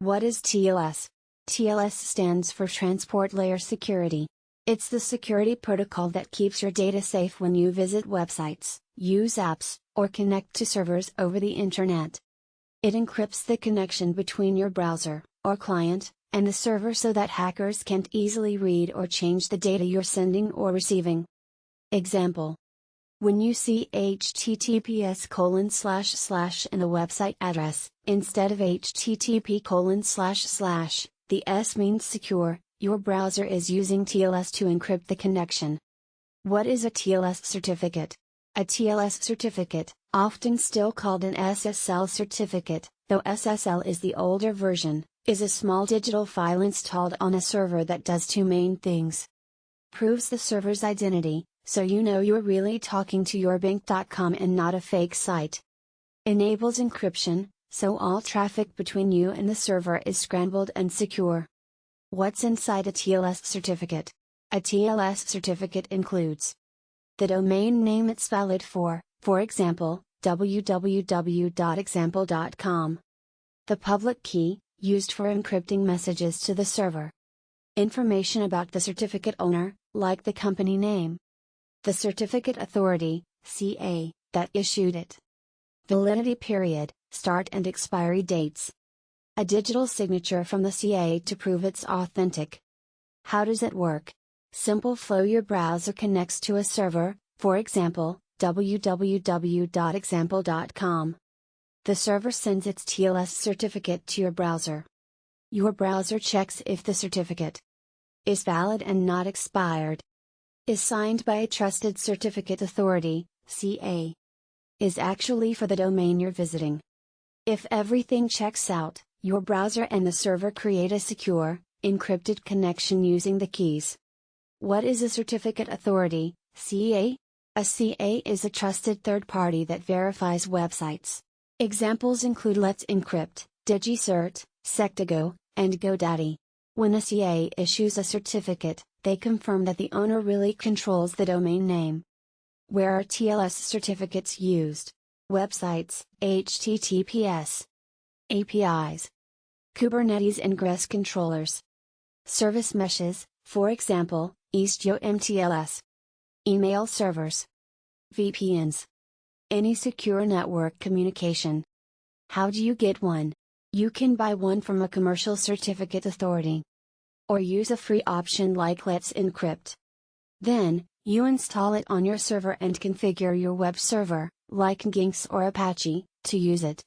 What is TLS? TLS stands for Transport Layer Security. It's the security protocol that keeps your data safe when you visit websites, use apps, or connect to servers over the internet. It encrypts the connection between your browser, or client, and the server so that hackers can't easily read or change the data you're sending or receiving. Example: when you see https:// in the website address, instead of http://, the S means secure. Your browser is using TLS to encrypt the connection. What is a TLS certificate? A TLS certificate, often still called an SSL certificate, though SSL is the older version, is a small digital file installed on a server that does two main things. Proves the server's identity, so you know you're really talking to yourbank.com and not a fake site. Enables encryption, so all traffic between you and the server is scrambled and secure. What's inside a TLS certificate? A TLS certificate includes the domain name it's valid for example, www.example.com. The public key, used for encrypting messages to the server. Information about the certificate owner, like the company name. The certificate authority, CA, that issued it. Validity period, start and expiry dates. A digital signature from the CA to prove it's authentic. How does it work? Simple flow: your browser connects to a server, for example, www.example.com. The server sends its TLS certificate to your browser. Your browser checks if the certificate is valid and not expired. Is signed by a trusted certificate authority, CA. Is actually for the domain you're visiting. If everything checks out, your browser and the server create a secure, encrypted connection using the keys. What is a certificate authority, CA? A CA is a trusted third party that verifies websites. Examples include Let's Encrypt, DigiCert, Sectago, and GoDaddy. When a CA issues a certificate, they confirm that the owner really controls the domain name. Where are TLS certificates used? Websites, HTTPS. APIs. Kubernetes ingress controllers. Service meshes, for example, Istio MTLS. Email servers. VPNs. Any secure network communication. How do you get one? You can buy one from a commercial certificate authority. Or use a free option like Let's Encrypt. Then, you install it on your server and configure your web server, like Nginx or Apache, to use it.